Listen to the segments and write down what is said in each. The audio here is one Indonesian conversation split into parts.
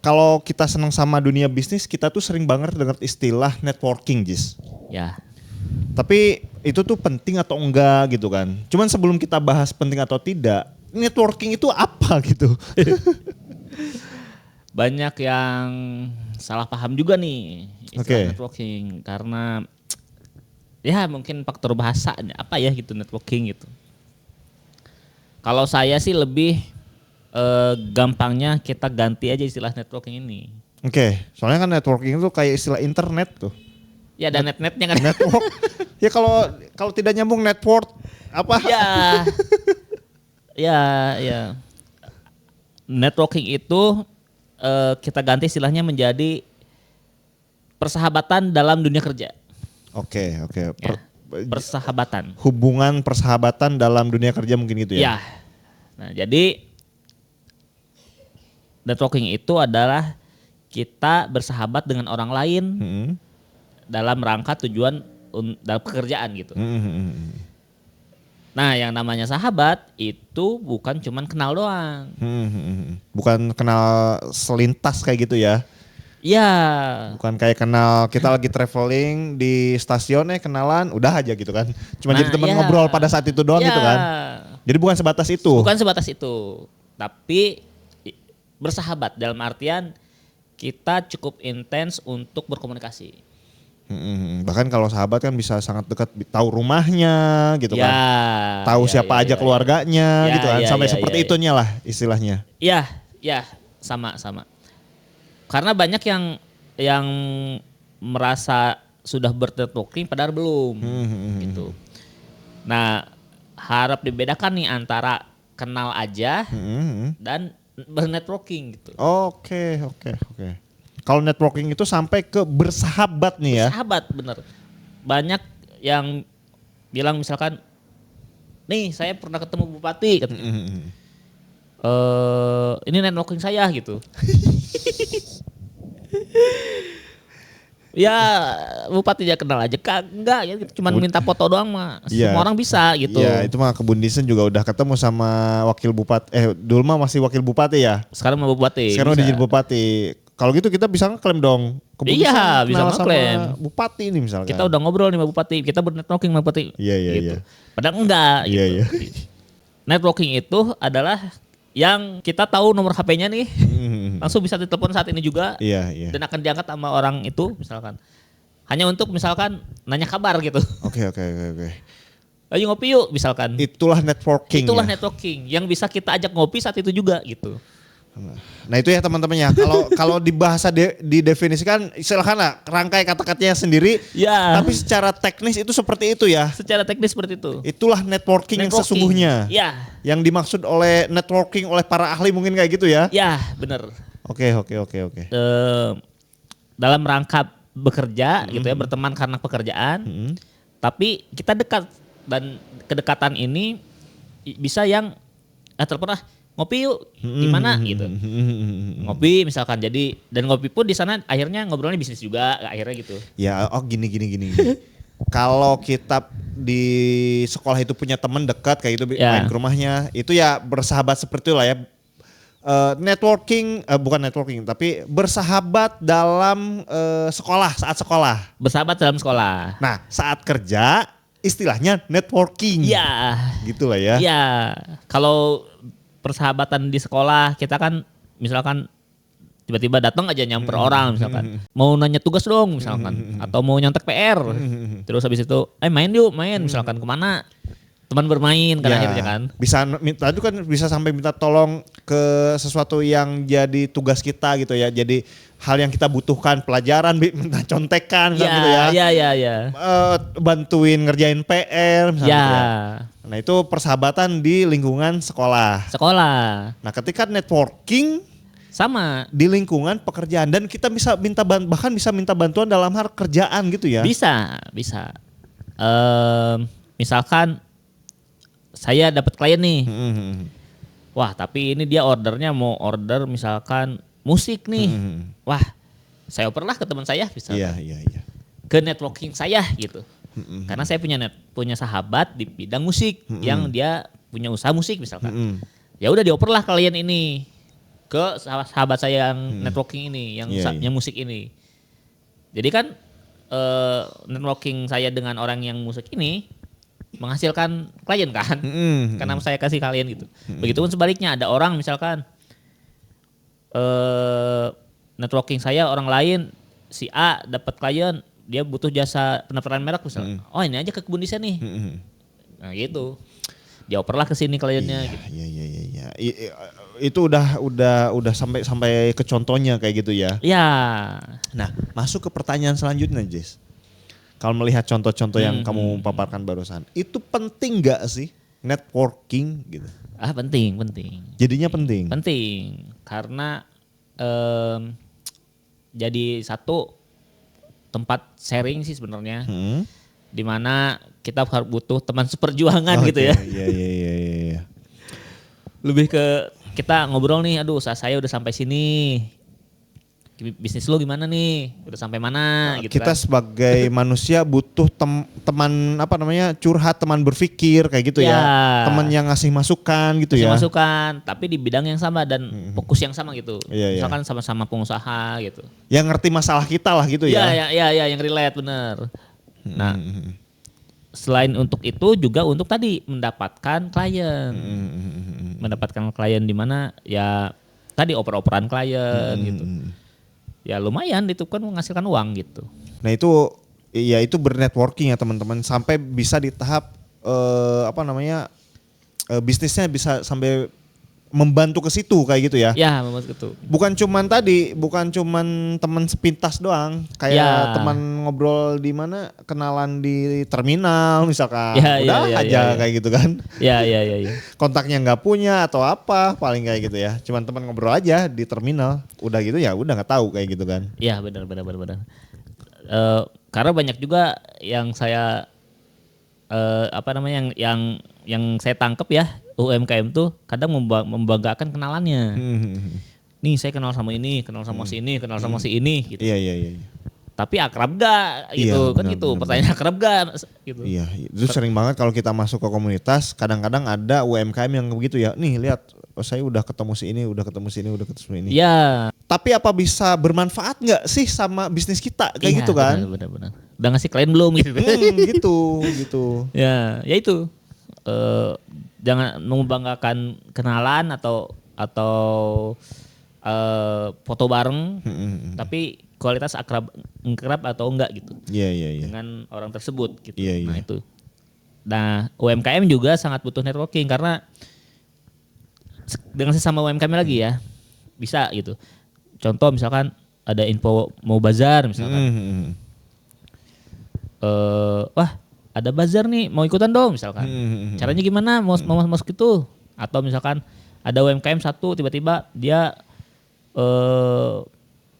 kalau kita senang sama dunia bisnis, kita tuh sering banget dengar istilah networking, Jis. Ya. Tapi itu tuh penting atau enggak gitu kan. Cuman sebelum kita bahas penting atau tidak, networking itu apa gitu. Banyak yang salah paham juga nih istilah networking. Karena ya mungkin faktor bahasanya apa ya gitu networking gitu. Kalau saya sih lebih gampangnya kita ganti aja istilah networking ini. Oke, soalnya kan networking itu kayak istilah internet tuh. Ya ada netnya kan. Network. Ya kalau tidak nyambung network apa? Ya. Ya. Networking itu kita ganti istilahnya menjadi persahabatan dalam dunia kerja. Oke. Persahabatan. Hubungan persahabatan dalam dunia kerja mungkin gitu ya? Ya. Nah, jadi networking itu adalah kita bersahabat dengan orang lain dalam rangka tujuan dalam pekerjaan gitu. Nah, yang namanya sahabat itu bukan cuman kenal doang. Bukan kenal selintas kayak gitu ya? Iya. Bukan kayak kenal kita lagi traveling di stasiun kenalan udah aja gitu kan. Cuma jadi teman ngobrol pada saat itu doang gitu kan. Jadi bukan sebatas itu. Bukan sebatas itu. Tapi bersahabat dalam artian kita cukup intens untuk berkomunikasi. Bahkan kalau sahabat kan bisa sangat dekat, tahu rumahnya gitu kan. Tahu siapa aja keluarganya gitu kan. Sampai seperti itunya lah istilahnya. Iya, sama. Karena banyak yang merasa sudah bernetworking padahal belum gitu. Nah, harap dibedakan nih antara kenal aja dan bernetworking gitu. Oke. Kalau networking itu sampai ke bersahabat nih ya. Bersahabat bener. Banyak yang bilang misalkan, nih saya pernah ketemu bupati. Ini networking saya gitu. Ya bupati aja kenal aja, enggak ya cuman minta foto doang mah. Semua orang bisa gitu. Iya, itu mah Kebun Disen juga udah ketemu sama wakil bupati. Dulu mah masih wakil bupati ya. Sekarang mau bupati. Sekarang udah jadi bupati. Kalau gitu kita bisa ngeklaim dong. Kebun Disen bisa ngeklaim. Bupati ini misalkan. Kita udah ngobrol nih sama bupati, kita bernetworking sama bupati. Iya. Gitu. Padahal enggak gitu. Iya. Networking itu adalah yang kita tahu nomor HP-nya nih, langsung bisa ditelepon saat ini juga. Iya. Dan akan diangkat sama orang itu misalkan. Hanya untuk misalkan nanya kabar gitu. Oke. Ayo ngopi yuk misalkan. Itulah networking. Networking yang bisa kita ajak ngopi saat itu juga gitu. Nah itu ya teman-teman ya. Kalau dibahasa didefinisikan silahkan rangkai kata-katanya sendiri. Ya. Tapi secara teknis itu seperti itu ya. Secara teknis seperti itu. Itulah networking yang sesungguhnya. Ya. Yang dimaksud oleh networking oleh para ahli mungkin kayak gitu ya. Ya benar. Oke. Dalam rangka bekerja gitu ya, berteman karena pekerjaan. Tapi kita dekat dan kedekatan ini bisa yang telepon ngopi yuk di mana gitu. Ngopi misalkan jadi dan ngopi pun di sana akhirnya ngobrolnya bisnis juga akhirnya gitu. Ya, gini. Kalau kita di sekolah itu punya teman dekat kayak gitu main ke rumahnya, itu ya bersahabat seperti itulah ya. Bukan networking tapi bersahabat dalam saat sekolah. Bersahabat dalam sekolah. Nah, saat kerja istilahnya networking. Iya. Gitu lah ya. Iya. Kalau persahabatan di sekolah kita kan misalkan tiba-tiba datang aja nyamper orang misalkan mau nanya tugas dong misalkan atau mau nyontek PR terus habis itu main misalkan kemana teman bermain kan akhirnya kan bisa minta itu kan bisa sampai minta tolong ke sesuatu yang jadi tugas kita gitu ya, jadi hal yang kita butuhkan, pelajaran minta contekan gitu ya. Bantuin ngerjain PR misalnya gitu ya. Nah itu persahabatan di lingkungan sekolah. Nah ketika networking sama di lingkungan pekerjaan dan kita bisa bahkan bisa minta bantuan dalam hal kerjaan gitu ya. Bisa. Misalkan saya dapat klien nih. Wah tapi ini dia ordernya mau order misalkan musik nih. Wah saya operlah ke teman saya misalkan. Iya. Ke networking saya gitu. Karena saya punya sahabat di bidang musik yang dia punya usaha musik misalkan. Ya udah dioperlah klien ini. ke sahabat saya yang networking ini, yang Iya, iya. yang musik ini. Jadi kan networking saya dengan orang yang musik ini menghasilkan klien kan, karena saya kasih kalian gitu. Begitupun sebaliknya, ada orang misalkan networking saya orang lain, si A dapat klien, dia butuh jasa pendaftaran merek misalnya. Oh ini aja ke kebun desain nih. Nah gitu. Dioperlah ke sini kliennya gitu. Iya. Itu udah sampai ke contohnya kayak gitu ya. Iya. Nah, masuk ke pertanyaan selanjutnya, Jess. Kalau melihat contoh-contoh yang kamu paparkan barusan, itu penting nggak sih networking gitu? Penting. Jadinya penting. Penting karena jadi satu tempat sharing sih sebenarnya. Di mana kita butuh teman seperjuangan gitu ya. Iya. Lebih ke kita ngobrol nih, aduh usaha saya udah sampai sini. Bisnis lo gimana nih? Udah sampai mana gitu Kita kan. sebagai manusia butuh teman curhat, teman berpikir kayak gitu ya. Teman yang ngasih masukan gitu Kasih ya. masukan, tapi di bidang yang sama dan fokus yang sama gitu. Iya. Misalkan sama-sama pengusaha gitu. Yang ngerti masalah kita lah gitu ya. Iya, yang relate bener. Nah, selain untuk itu juga untuk tadi mendapatkan klien. Mendapatkan klien di mana ya tadi oper-operan klien gitu. Ya lumayan itu kan menghasilkan uang gitu. Nah itu bernetworking ya teman-teman, sampai bisa di tahap bisnisnya bisa sampai membantu ke situ kayak gitu ya. Ya memang gitu. Bukan cuman teman sepintas doang, kayak Ya. teman ngobrol di mana, kenalan di terminal misalkan. Ya, Udah ya, aja ya. kayak gitu kan. Ya. Kontaknya nggak punya atau apa, paling kayak gitu ya. Cuman teman ngobrol aja di terminal. Udah gitu ya, udah nggak tahu kayak gitu kan. Ya benar. Karena banyak juga yang saya yang saya tangkap ya, UMKM tuh kadang membanggakan kenalannya. Nih saya kenal sama ini, kenal sama si ini, kenal sama si ini gitu. Iya. Tapi akrab gak gitu Iya, kan benar, gitu. benar, Pertanyaan akrab gak gitu. Iya, itu sering banget kalau kita masuk ke komunitas, kadang-kadang ada UMKM yang begitu ya. Nih lihat, saya udah ketemu si ini, udah ketemu si ini. Iya. Tapi apa bisa bermanfaat nggak sih sama bisnis kita kayak gitu kan? Benar. Udah ngasih klien belum gitu. Gitu. Ya itu. Jangan membanggakan kenalan atau foto bareng, tapi kualitas akrab atau enggak gitu. Iya. Dengan orang tersebut gitu. Iya. Nah itu. Nah UMKM juga sangat butuh networking karena dengan sesama UMKM lagi ya bisa gitu. Contoh misalkan ada info mau bazar misalkan. Wah ada bazar nih mau ikutan dong misalkan. Caranya gimana mau masuk itu? Atau misalkan ada UMKM satu tiba-tiba dia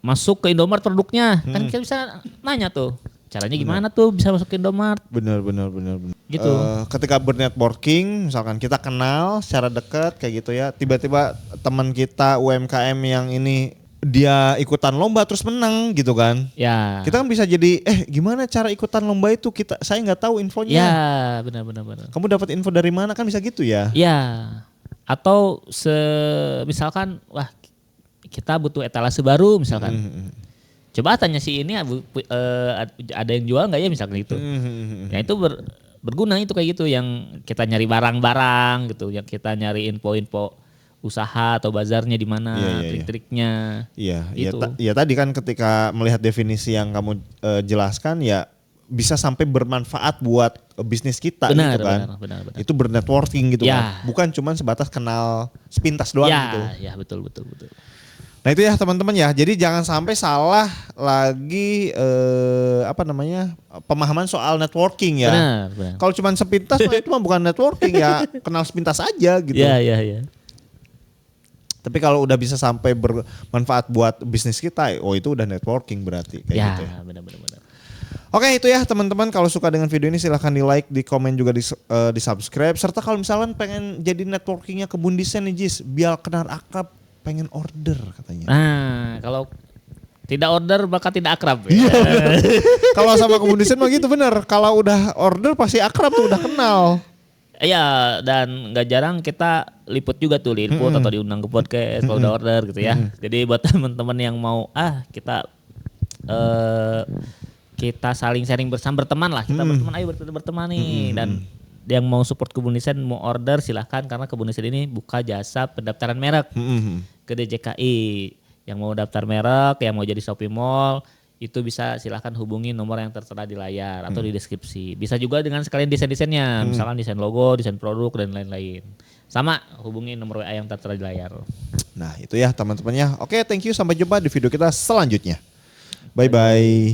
masuk ke Indomaret produknya. Kan kita bisa nanya tuh. Caranya gimana tuh bisa masuk ke Indomaret? Benar. Gitu. Ketika bernetworking, misalkan kita kenal secara dekat kayak gitu ya, tiba-tiba teman kita UMKM yang ini dia ikutan lomba terus menang gitu kan. Ya. Kita kan bisa jadi gimana cara ikutan lomba itu, saya nggak tahu infonya. Ya, benar. Kamu dapat info dari mana, kan bisa gitu ya. Ya. Atau misalkan wah kita butuh etalase baru misalkan. Coba tanya si ini ada yang jual nggak ya misalkan gitu. Ya itu berguna itu kayak gitu, yang kita nyari barang-barang gitu, yang kita nyari info-info usaha atau bazarnya di mana, trik-triknya. Iya, gitu. ya tadi kan ketika melihat definisi yang kamu jelaskan ya bisa sampai bermanfaat buat bisnis kita gitu kan. Benar. Itu bernetworking gitu Ya. kan. Bukan cuma sebatas kenal sepintas doang gitu. Ya betul. Nah itu ya teman-teman ya. Jadi jangan sampai salah lagi pemahaman soal networking ya. Benar. Kalau cuma sepintas mah itu mah bukan networking ya, kenal sepintas aja gitu. Iya. Tapi kalau udah bisa sampai bermanfaat buat bisnis kita, itu udah networking berarti kayak gitu ya. Benar. Oke itu ya teman-teman, kalau suka dengan video ini silahkan di like, di komen juga di subscribe. Serta kalau misalnya pengen jadi networkingnya Kebun Desain nih Jis, biar kenal akrab, pengen order katanya. Nah kalau tidak order maka tidak akrab. Iya. Kalau sama Kebun Desain mah gitu bener. Kalau udah order pasti akrab tuh, udah kenal. Iya, dan nggak jarang kita liput juga tuh, liput atau diundang ke podcast kalau udah order gitu ya. Jadi buat teman-teman yang mau kita saling sharing bersama, berteman lah, kita berteman, ayo berteman nih. Dan yang mau support Kebun Desain, mau order silahkan, karena Kebun Desain ini buka jasa pendaftaran merek ke DJKI. Yang mau daftar merek, yang mau jadi Shopee Mall, itu bisa silahkan hubungi nomor yang tertera di layar atau di deskripsi. Bisa juga dengan sekalian desain-desainnya, misalkan desain logo, desain produk, dan lain-lain. Sama, hubungi nomor WA yang tertera di layar. Nah itu ya teman-temannya. Oke, thank you, sampai jumpa di video kita selanjutnya. Bye-bye.